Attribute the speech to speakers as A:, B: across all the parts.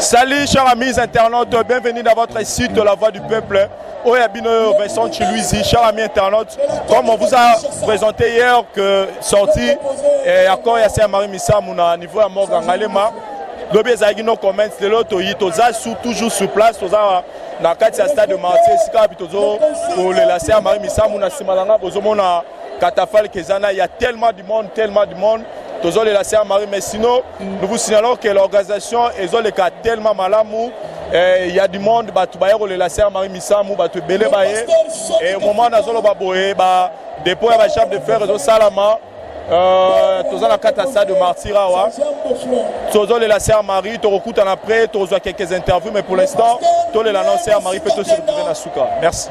A: Salut chers amis internautes, bienvenue dans votre site La Voix du Peuple. Oyabino Vincent Chilouizi, chers amis internautes, comme on vous a présenté hier que sorti accord Yasser Marie Missamouna niveau à Morgan Alema. Lobi ezagino comments de l'autre toza toujours sur place toza na kati ya stade de Marseille sika bitozo pour le Yasser Marie Missamouna simalanga bozomona katafal kezana, il y a tellement du monde tozo le Yasser Marie, mais sinon nous vous signalons que l'organisation ezo le cas tellement malamou. Il y a du monde, le Yasser Marie Missamou, belé baye. Et au moment où baboé, dépôt à la chambre de fer, salama, tous la catastrophe de Martirawa. Tous le Yasser Marie, tu recoutes en après, tu as quelques interviews, mais pour l'instant, tous les Yasser Marie peut se retrouver dans Souka. Merci.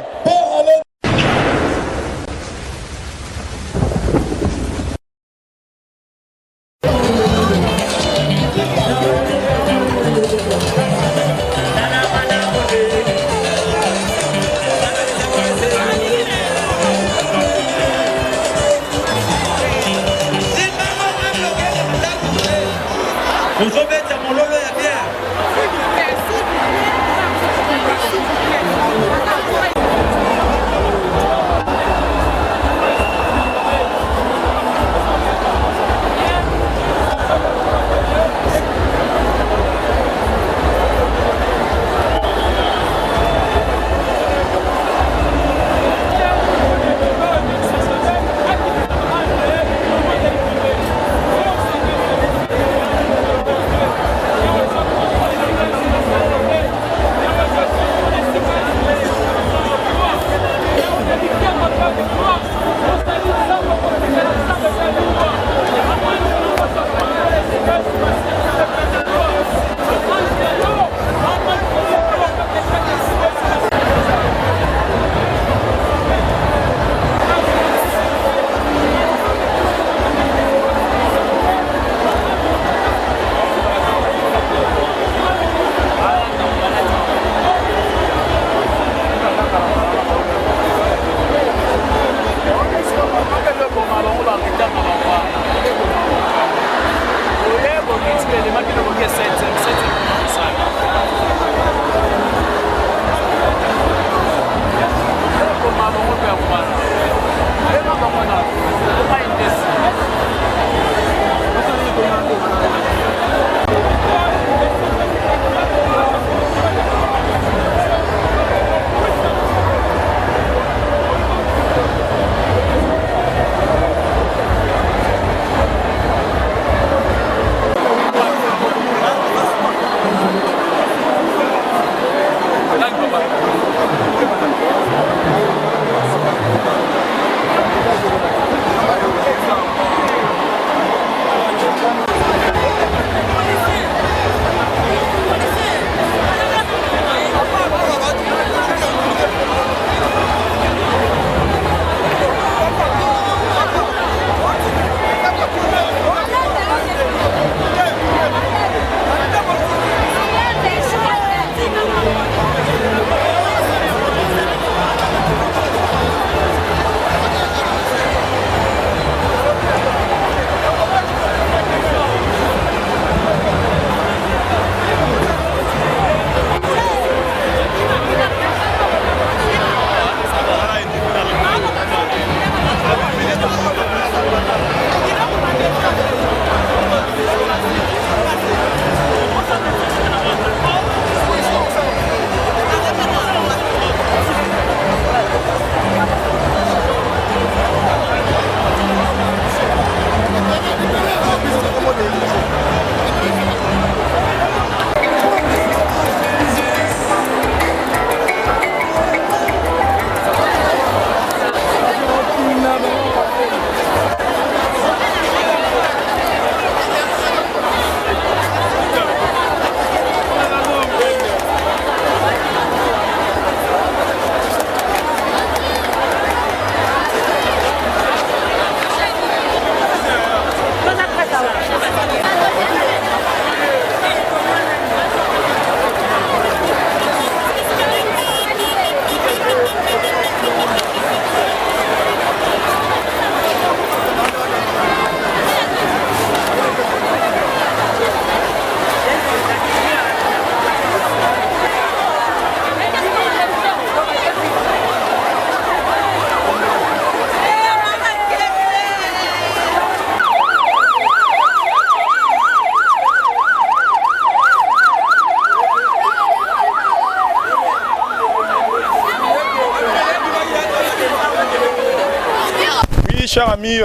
A: chers amis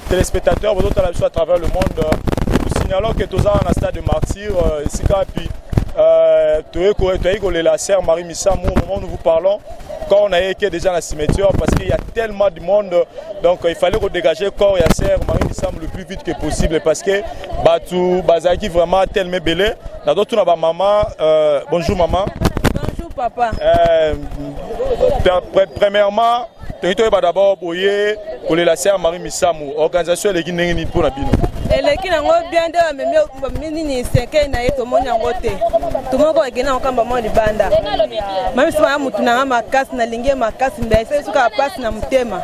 A: téléspectateurs, vous autres à travers le monde, nous signalons que tous en stade de martyr, ici puis la sœur Marie Missamou, au moment où nous vous parlons, quand on a été déjà dans la cimetière, parce qu'il y a tellement de monde, donc il fallait redégager le corps et la sœur Marie Missamou le plus vite que possible, parce que Batou Bazaki vraiment tellement belé. Dans d'autres, on a maman. Bonjour maman.
B: Bonjour papa.
A: Premièrement, d'abord pour la sœur Marie Missamou, organisation de Guinée pour la Bino.
B: Et les qui n'ont bien de mini c'est na yeto moni ngote. Tout le monde est gagné encore maman de banda. Même si maman mutuna makasi na linge makasi mbese suka passe na mutema.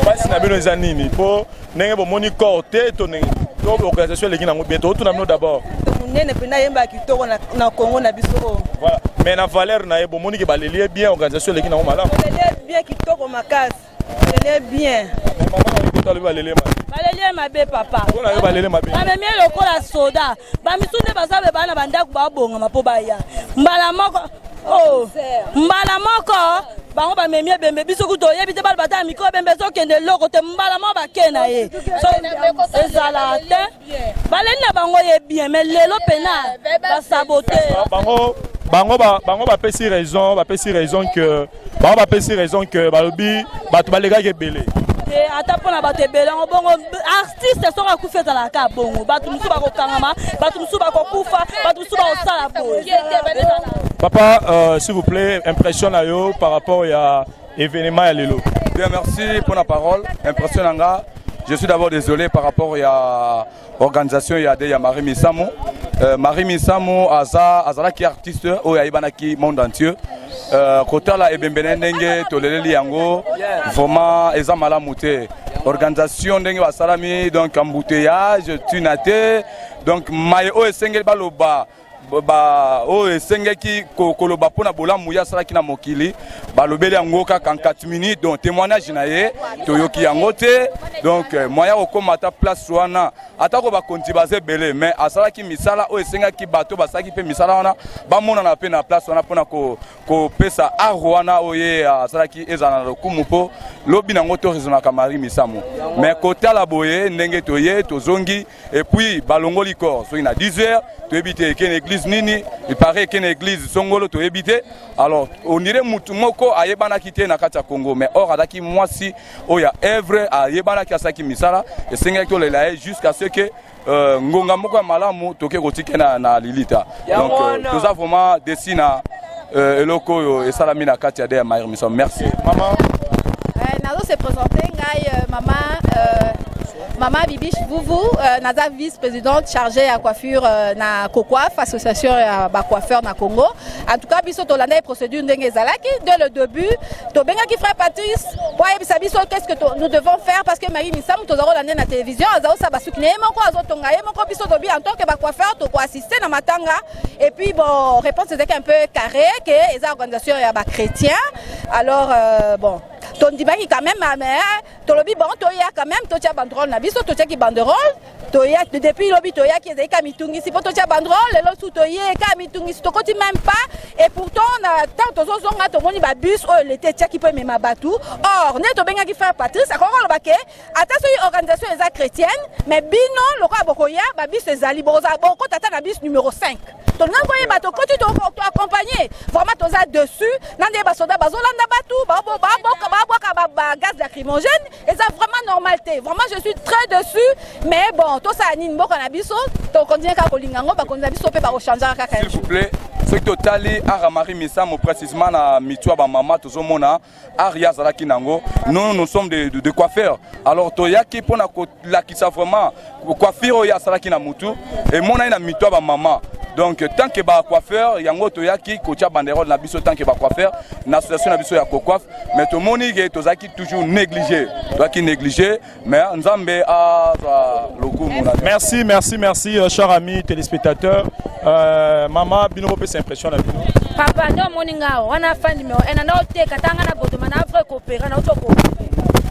A: Passe na bino zanini pour nenge bo moni corté to nenge to organisation de Guinée bientôt tout na bino d'abord.
B: Nene pena yemba kitoko na Congo na biso.
A: Voilà. Mais na valeur na bo moni ke balelier bien organisation de Guinée malamu.
B: Balelier bien kitoko makasi. Balelier bien.
C: Balelier mabe papa. Balelier mabe. Amemi lokola soda. Ba misune basabe bana banda kuba bonga mapoba ya. Mbala moko. Oh. Mbala moko. Bango ba memi bembe biso kuto yebite bal bata miko bembe so kende loko te mbala mo ba kena ye. So ezala te. Baleli na bango ye bien mais lelo pena ba saboter.
A: Bango ba pesi raison que bango ba pesi raison que balobi batu balega ke belé.
C: Ata pona bato belango bongo artiste sont à kufeta la ka bongo bato musu ba ko kangama bato musu ba ko kufa bato musu ba osala boye.
A: Papa s'il vous plaît impression na yo par rapport à événement à Lelo.
D: Bien merci pour la parole impression nga. Je suis d'abord désolé par rapport à l'organisation ya Marie Missamou. Marie Missamou azala qui artiste au yaibana qui monde entier. Kota la ebembene ndenge toleleli yango vraiment eza malamu te. Organisation ndenge basalami donc embouteillage tunate donc mayo esengeli baloba ba o esengeki koloba pona bolamu ya salaki na mokili balobeli yango kaka en 4 minutes donc témoignage na ye toyoki yango te donc moya okomata place wana atako ba konti baze belé mais asalaki misala o esengaki bato basaki pe misala wana ba mona na pe na place wana pona ko pesa arwana oye asalaki ezana lokumu po lobi nango to raisonna Marie Missamou mais kota la boye ndenge toye tozongi et puis balongoli corps so ina 10h to ebite ken église nini il paraît qu'une église songolo to ebite alors on dirait mutu moko ayebana kité na kati ya Congo mais or adaki mwasi oya evre ayebana kasaki misala esenga to lela jusqu'à ce que ngonga moko malamu toke kotike na lilita donc nous avons vraiment dessina eloko yo esalami na kati ya de Marie Missamou. Merci
A: maman.
E: Nazo se présenter ngai Maman Bibiche Vouvou, naza vice-présidente chargée à coiffure na Cocoif, association à coiffeur na Congo. En tout cas, biso to landa procédure ndenge zalaki dès le début. To benga ki frère Patrice, pour yebisa biso qu'est-ce que nous devons faire parce que Marie Missamou to zaro landa na télévision, azao sa basukine moko azotonga ye moko biso to bi en tant que ba coiffeur to ko assister na matanga et puis bon, réponse c'était un peu carré que les organisations ya ba chrétien. Alors bon ton dibaki quand même mais tolobi bon to ya quand même to tia banderole na biso to tia ki banderole to ya depuis lobi to ya ki ezeka mitungi si poto tia banderole lelo su to ye ka mitungi to koti même pas et pourtant na tant to zonga to moni ba bus o l'été tia ki peut même batu or ne to benga ki frère Patrice akoko lobake ata so organisation eza chrétienne mais bino loko abokoya ba bus ezali boza boko tata na bus numéro 5 to ngango ye bato koti to accompagner vraiment to za dessus nande ba soda bazolanda batu ba gaz lacrymogène et ça vraiment normalité. Vraiment je suis très dessus mais bon tout ça ni mboko na biso to continue ka kolingango ba konza biso pe ba changer kaka.
D: S'il vous plaît, ce que totali à Marie Missamou précisément na mitwa ba mama to zomona aria zalaki nango. Nous sommes de coiffeurs. Alors to yaki pona ko la ki sa vraiment coiffure ya salaki na mutu et mona na mitwa ba mama. Donc tant que ba coiffeur yango to yaki ko tia banderole na biso tant que ba coiffeur na association na biso ya cocoif mais to moni ge to zaki toujours négligé mais nzambe a lokumu.
A: Merci chers amis téléspectateurs. Maman bino pe s'impression na bino
C: Papa ndo moni ngao wana fandi me ena na oteka tanga na boto mana vrai coopérer na otoko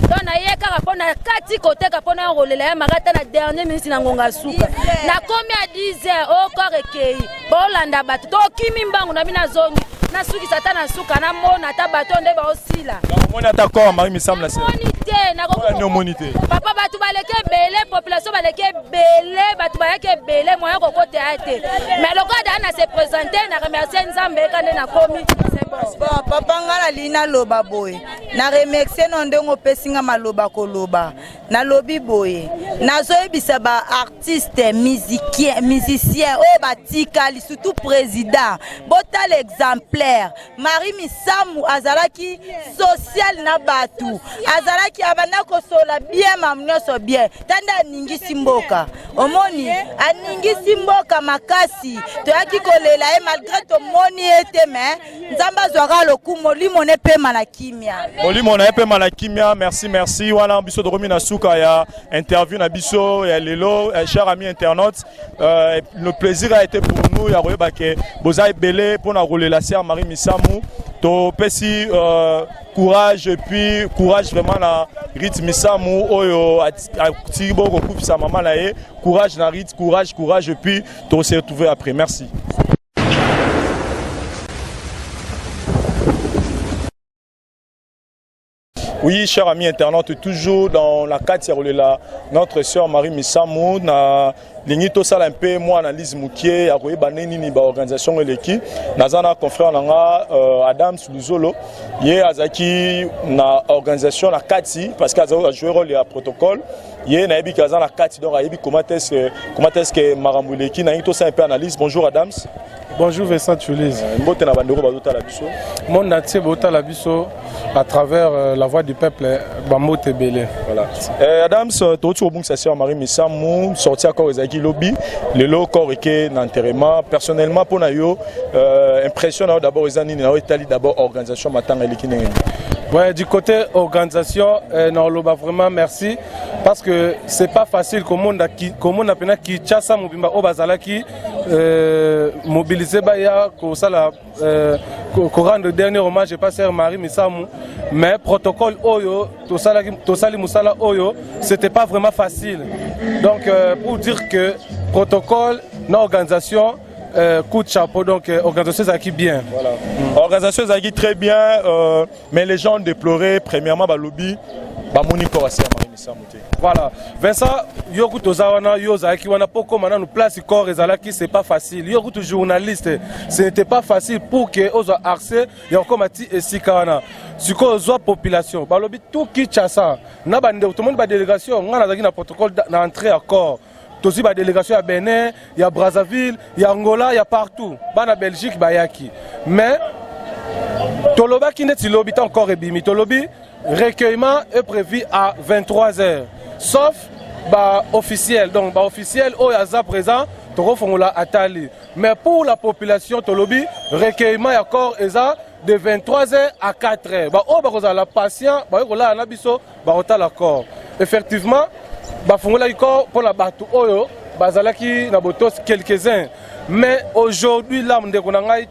C: donc na ye kaka pona kati koteka pona rolela ya magata na dernier minute na ngonga suka na komi a 10h au corps ekei bolanda bato to kimi mbangu na bina zongi na suki sata na suka na mona ta bato nde ba osila
A: moni ata corps Marie Missamu la
C: monité na ko
A: monité
C: papa batu baleke belé population baleke belé batu baleke belé moyen ko côté ate mais le code na se présenter na remercier Nzambe kande na komi c'est bon
B: papa ngala lina loba boy na remercier no ndongo pesinga maloba koloba na lobi boy nazo ebisa ba artiste musicien o batikali surtout président botal exemplaire Marie Missamu azalaki social na batu azalaki abana kosola bien mamnyoso bien tanda ningi simboka omoni aningi simboka makasi toyaki kolela e malgré to moni ete mais nzamba zwaka lokumo limone pe malakimia
A: molimo na pe malakimia merci wana biso de Romina Suka ya interview na biso ya lelo chers amis internautes le plaisir a été pour nous ya royeba ke boza belé pour na rouler la sœur Marie Missamu to pesi courage et puis courage vraiment na Rit Missamu oyo atibo ko kupisa maman na ye courage na Rit courage et puis to se retrouver après merci. Oui, chers amis internautes, toujours dans la carte là, notre sœur Marie Missamu na Lingito sala un peu moi analyse mukie ya koyeba nini ba organisation eleki nazana confrère nanga Adam Suluzolo ye azaki na organisation na kati parce qu'il a joué rôle ya protocole ye na yebi kaza na kati donc yebi comment est-ce que marambuleki na ngito sala un peu analyse. Bonjour Adams.
F: Bonjour Vincent Tulise.
A: Mbote na bandeko bazota la biso.
F: Mon entier bota la biso à travers la voix du peuple Bambote Belé.
A: Voilà. Adams, tu as sa sœur Marie Missamu sorti à Korezaki lobby, le lot corriqué d'enterrement. Personnellement pour nayo impressionnant d'abord les années na Italie d'abord organisation matin elikine.
F: Ouais, du côté organisation, non, vraiment merci parce que c'est pas facile comme on a pena qui chassa mobimba obazalaki mobiliser baya ko sala ko rendre dernier hommage pas sœur Marie Missamu mais protocole oyo to sali musala oyo c'était pas vraiment facile donc pour dire que protocole non organisation coup de chapeau, donc organisation Zaki bien.
A: Voilà. Organisation Zaki très bien, mais les gens déploraient premièrement le lobby,
F: voilà. Vincent, yoku tozawana yo Zaki wana poko mana nous place corps ezalaki c'est pas facile. Yoku to journaliste, ce n'était pas facile pour que ozo accès ya komati esikawana. Siko ozo population, ba lobby tout qui chassa. Na bande tout le monde ba délégation, ngana Zaki na protocole na entrée à corps. Aussi la délégation à Bénin, il y a Brazzaville, il y a Angola, il y a partout. Bana Belgique, Bayaki. Mais Toloba qui n'est pas encore ébimi. Tolobi, recueillement est prévu à 23h. Sauf officiel. Donc officiel, au Yaza présent, Torofongola Atali. Mais pour la population Tolobi, recueillement est encore de 23h à 4h. La patient, effectivement, pour la bateau oyo bazalaki na botos quelques-uns mais aujourd'hui là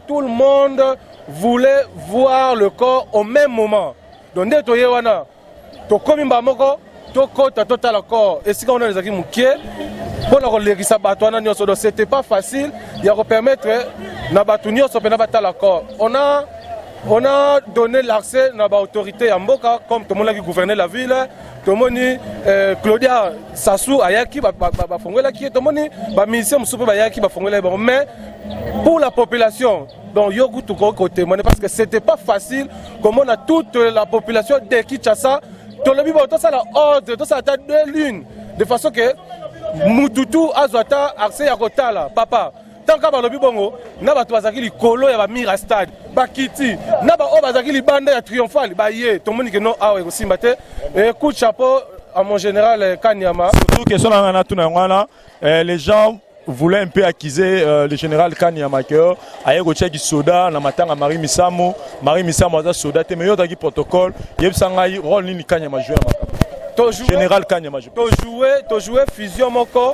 F: tout le monde voulait voir le corps au même moment donc nde to yewana to komi mbamoko to kota total corps et si on a les aki mukie pour la relégisa bato wana nyoso donc c'était pas facile il y a permettre na bato nyoso pena batala corps on a donné l'accès à l'autorité à Mboka, comme tout le monde qui gouvernait la ville. Tout le monde, Claudia Sassou, Ayaki, tout le monde, ministère Ayaki, mais pour la population, donc Yogu tout côté, parce que c'était pas facile, comme on a toute la population de Kinshasa, tout le monde a l'ordre, tout ça a deux lunes, de façon que Mututu Azwata accès à Kotala, papa. Tant que balobi bongo na bato bazaki likolo ya ba mira stade bakiti na ba bazaki libanda ya triomphal ba ye to moni que non awe kosimba te et coup de chapeau à mon général Kanyama.
A: Surtout question na tuna ngwana les gens voulaient un peu accuser le général Kanyama que aye ko tcheki soda na matanga Marie Missamu aza soda te mais yo taki protocole yebsanga rôle ni Kanyama jouer général Kanyama
F: to jouer fusion moko.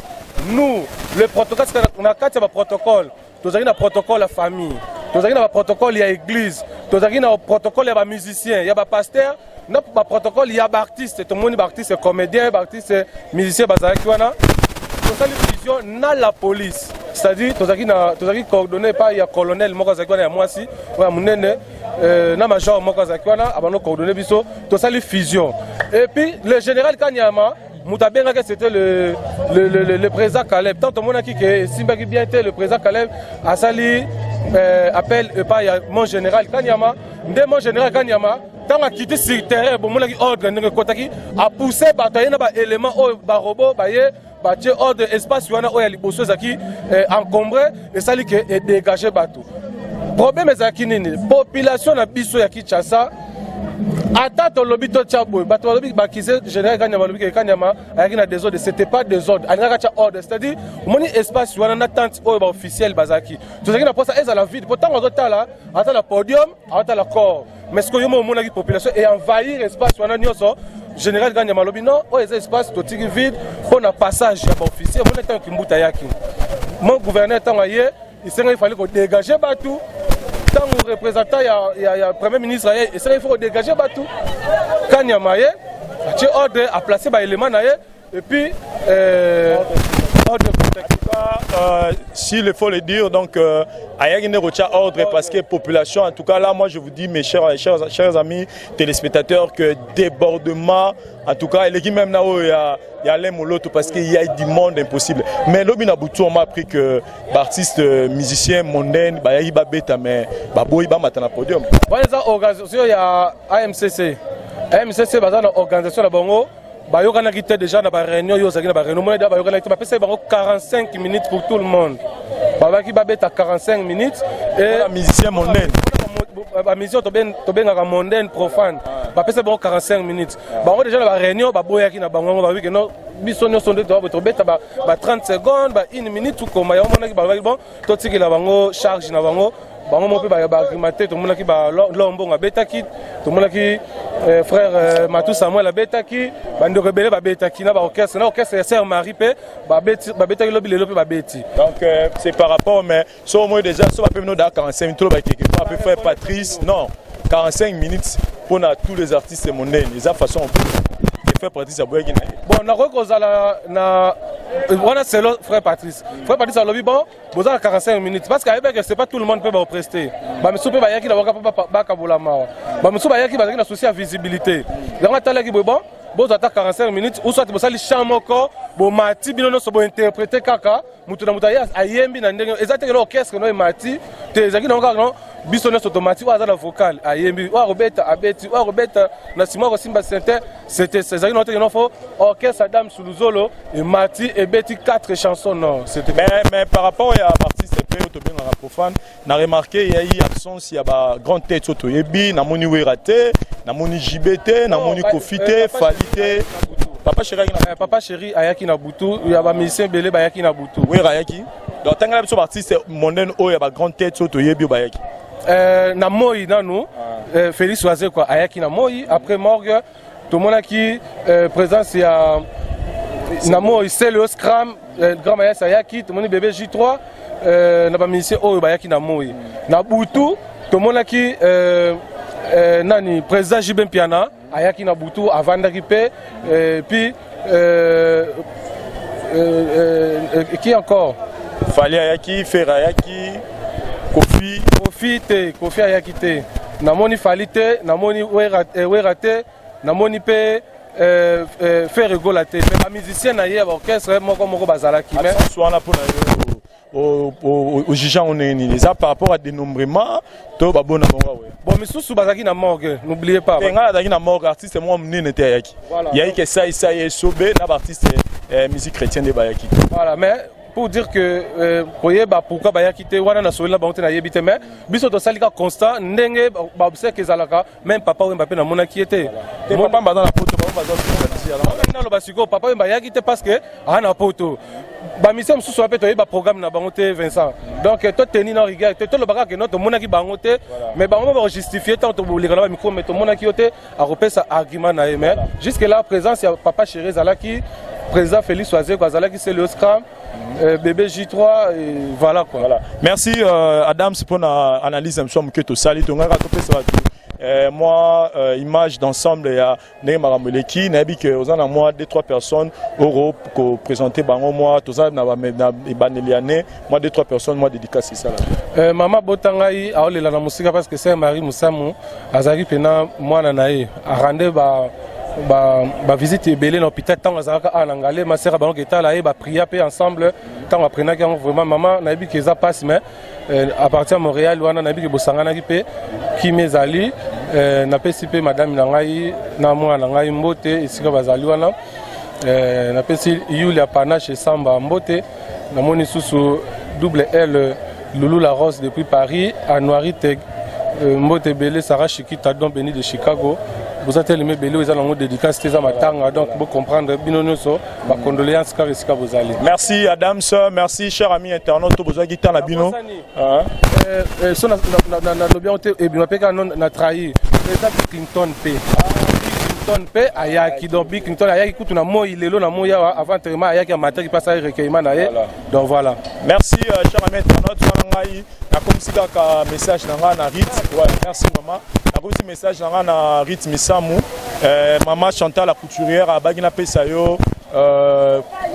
F: Nous, le protocole, on a 4 protocoles. Nous avons un protocole à la famille, nous avons un protocole à l'église, nous avons un protocole à musiciens, il y a un pasteur, notre protocole il y a un artiste, tout le monde est artiste, comédien, artiste, musicien, nous avons une fusion dans la police. c'est-à-dire tozaki coordonné par ya colonel moko zakwana ya mwasi oya munene na major moko zakwana abano coordonné biso tosali fusion et puis le général Kanyama Moutabenga que c'était le président Caleb tant on a qui que Simbaki bien était le président Caleb a sali appel par mon général Kanyama de mon général Kanyama tant a quitté sur terrain bon mon ordre ndenge kotaki a poussé bataille na ba élément o ba robot ba ye batie ordre espace wana oya liboso zaki encombré et sali que et dégager bateau problème ezaki nini population na biso ya Kinshasa ata to lobi to tchaboy bato lobi bakize général Kanyama lobi ke Kanyama ayaki na désordre c'était pas désordre alingaka tcha ordre c'est-à-dire moni espace wana na tente oyo ba officiel bazaki tozaki na posa eza la vide pourtant ozotala ata la podium ata la corps mais ce que yo mona ki population et envahir espace wana nyoso général Kanyama lobi non o eza espace to tiki vide pour na passage ya ba officiel mona tant kimbuta yaki mon gouverneur tant aye il fallait qu'on dégager batou tant que représentant il y a premier ministre il faut dégager batou Kanyama ye tu ordre à placer ba élément na ye et puis ordre
A: s'il faut le dire donc ayaki ne retient ordre parce que population en tout cas là moi je vous dis mes chers amis téléspectateurs que débordement en tout cas l'équipe même là où il y a les moloto parce qu'il y a du monde impossible mais l'obina boutou on m'a appris que artiste musicien mondaine ba yaki ba beta mais ba boy ba matana podium
F: voilà ça organisation il y a AMCC bazana organisation la bango ba yokana kité déjà na ba réunion yo zaki na ba réunion ba yokana kité ba pesa bango 45 minutes pour tout le monde ba ki ba beta 45 minutes et
A: la musicien mondaine
F: ba musicien to benga mondaine profane ba pesa bango 45 minutes bango déjà na ba réunion ba boyaki na bango ba wi que non biso nyonso nde to beta ba 30 secondes ba 1 minute tout comme ya monaki ba bon to tikela bango charge na bango bango mo pe ba agrimaté to monaki ba lombo betaki to monaki frère Matou Samuel a betaki bando rebelle ba betaki na ba orchestre Sœur Marie pe ba betaki lobi lelo pe ba beti
A: donc c'est par rapport mais so moi déjà so ba pe no da 45 minutes ba quelque part peut faire Patrice non 45 minutes pour tous les artistes mondains les façon faire Patrice aboyaki na
F: bon na rekozala na voilà c'est le frère Patrice a lobby bon boza 45 minutes parce que c'est pas tout le monde peut ba prester ba misu pe ba yaki na ba kabulama ba misu ba yaki ba na souci à visibilité donc atala ki bon boza ta 45 minutes ou soit bosali chamoko bo mati bino no so bo interpréter kaka mutu na mutaya ayembi na ndenge ezate l'orchestre no mati te ezaki na kaka no biso no automatique wa za na vocal ayembi wa robeta abeti wa robeta na simwa ko simba c'était ezaki no te no fo orchestre Adam Suluzolo et mati et beti 4 chansons non c'était
A: mais par rapport à artiste pe to bien na profane na remarqué il y a eu absence il y a ba grande tête soto yebi na moni weraté na moni JBT na moni Kofité Falité
F: papa chéri ayaki na butu ya ba musicien belé ba yaki na butu
A: oui ayaki donc tangala biso artiste mondaine o ya ba grande tête soto yebi ba yaki
F: na moi nanu Félix Oisé quoi ayaki na moi après morgue tout monde qui présence ya na moi c'est le scram grand maître ayaki tout monde bébé J3 na ba musicien o ba yaki na moi na butu tout monde qui nani président Jibin Piana ayaki na butu avandaki pe puis qui encore
A: Fali ayaki Fer ayaki
F: Kofi ayaki te namoni Fali te namoni werate namoni pe Fer egola te mais ba musicien na ye ba orchestre moko bazalaki mais
A: soana pour au Jijan on est les par rapport à dénombrement to ba bona bango ouais
F: bon misusu bazaki na morgue n'oubliez pas
A: ngala bazaki na morgue artiste moi mnene te yaki yaki que ça et sobe na artiste musique chrétienne de bayaki
F: voilà mais pour dire que pourquoi bayaki te wana na sola bango te na yebite mais biso to salika constant ndenge ba observe ezalaka même papa Wemba pe na mona qui était
A: papa bazana na poto ba
F: na lo basiko papa Wemba yaki te parce que ana poto ba mission mususu pe to yeba programme na bango te Vincent donc to tenir na rigueur to lo baka que notre mona ki bango te mais bango ba justifier tant to bolika na micro mais to mona ki yote a repesa argument na mais jusque là présence ya papa chéri zalaki président Félix Oisé Kwazala qui c'est le scram bébé J3 et voilà quoi.
A: Voilà. Merci Adam c'est pour l'analyse que tu sali tu ngaka to pesa moi image d'ensemble ya ndenge makambo eleki nayebi ke oza na moi 2-3 personnes oro ko présenter bango moi toza na baneliane moi 2-3 personnes moi dédicace ça là
F: mama botangai aolela na musika parce que c'est Marie Musamu azaki pena mwana nae arande ba visite ebele na hôpital tant azaka anangale ma sœur bango ketala e ba prier pe ensemble tant apprena que vraiment maman nayebi que ça passe mais à partir de Montréal wana nayebi que bosangana ki pe ki mezali na pesi pe madame nangai na mwana ngai mbote isika bazali wana na pesi Yulia Panache Samba mbote na moni susu double L Loulou La Rose depuis Paris à Noirite mbote belé Sarah Chikita don béni de Chicago. Vous avez aimé Belé, vous allez dédicace à Matanga, donc vous comprendre binonoso, ma condoléance car ici vous allez.
A: Merci Adams, merci cher ami internaute, vous avez guitare la bino.
F: So na lobby et bien peka non na trahi. Président Clinton P. Clinton P ayaki donc Bill Clinton ayaki kutu na mo ilelo na mo ya avant traitement ayaki matin qui passe à recueillement na ye. Donc voilà.
A: Merci cher ami internaute, ngai na komisika ka message na Rit. Ouais, merci maman. Un message dans Rit Misamu, maman Chantal la couturière à Bagina Pesayo,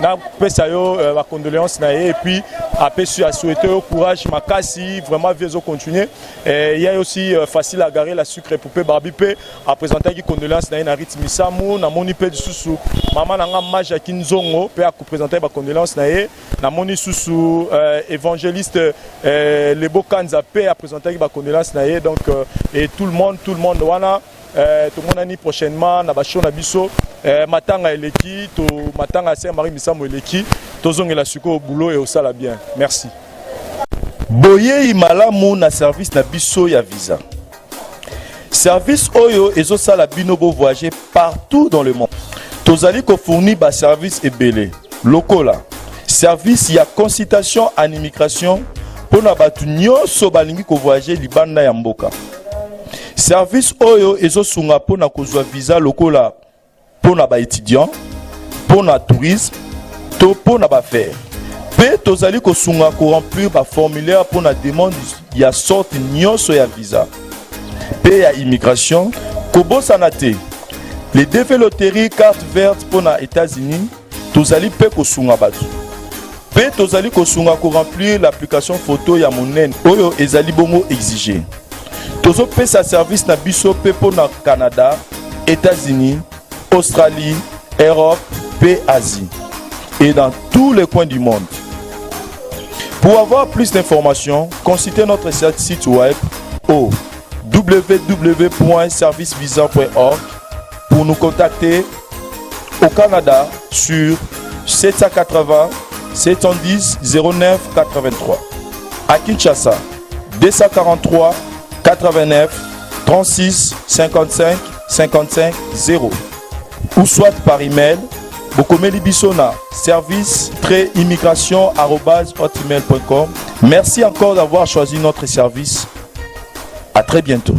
A: na Pesayo la condoléance et puis après a souhaité au courage Makasi vraiment vieux continuer. Il y a aussi facile à garer la sucre poupée Barbie P à présenter qui condoléance na Rit Misamu na moni pe susu maman nanga Maja Kinzongo pe à présenter ba condoléance na moni susu évangéliste les Bokanza pe à présenter ba condoléance donc et tout le monde wana tout le monde année prochainement na basho na biso matanga eleki to matanga Saint Marie Misamu eleki tozongela suko au boulot et au sala bien merci boye imalamu na service na biso ya visa service oyo ezo sala bino bo voyager partout dans le monde tozali ko fournir ba service ebele lokola service ya consultation en immigration pona batu nyonso balingi ko voyager libanda ya mboka. Service oyo ezosunga pona kozwa visa lokola pona ba étudiant, pona tourisme, to pona ba faire. Pe tozali kosunga ko remplir ba formulaire pona demande ya sorte nyonso ya visa. Pe ya immigration, kobosana te. Les développeries carte verte pona États-Unis, tozali pe kosunga batu. Pe tozali kosunga ko remplir l'application photo ya monene oyo ezali bongo exigé. Tozo pe sa service na biso pe po na Canada, États-Unis, Australie, Europe, pe Asie et dans tous les coins du monde. Pour avoir plus d'informations, consultez notre site web au www.servicevisa.org. Pour nous contacter au Canada sur 780 710 09 83. À Kinshasa, 243 89 36 55 55 0 ou soit par email Bokomeli Bissona service-immigration@hotmail.com. Merci encore d'avoir choisi notre service. À très bientôt.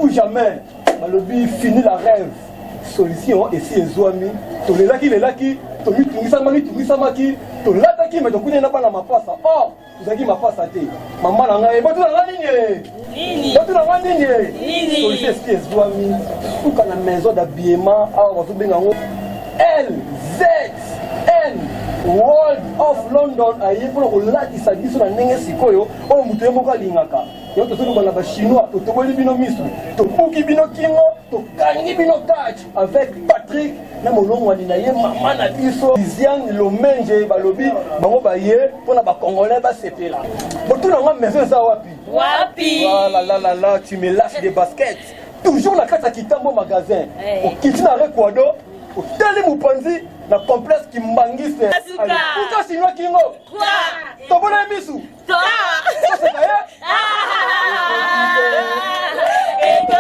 G: Ou jamais, Malobi finit la rêve. Solution et si Ezouami, to les laki, to mi tungisamaki, to lataki, mais to connais pas la mapasa. Oh, vous avez ma passe à thé. Maman n'a pas tout la ligne. Solution et si Ezouami, tout dans la maison d'habillement, L, Z, N, World of London aye mpona kolatisa biso na ndenge sikoyo oyo moto ye moko alingaka yo tozolobana bachinois totoboli bino misri tobuki bino kingo tokangi bino kach avec Patrick na molongwani na ye mama na biso Lisiane Lomenje balobi bango baye mpona bacongolais basepela botuna nga maison eza wapi voilà tu me lâches des baskets toujours na kati ya Kitambo magasin okiti na Ecuador otali mopanzi na complexe Kimbangiste kuka sinwa kingo tobona misu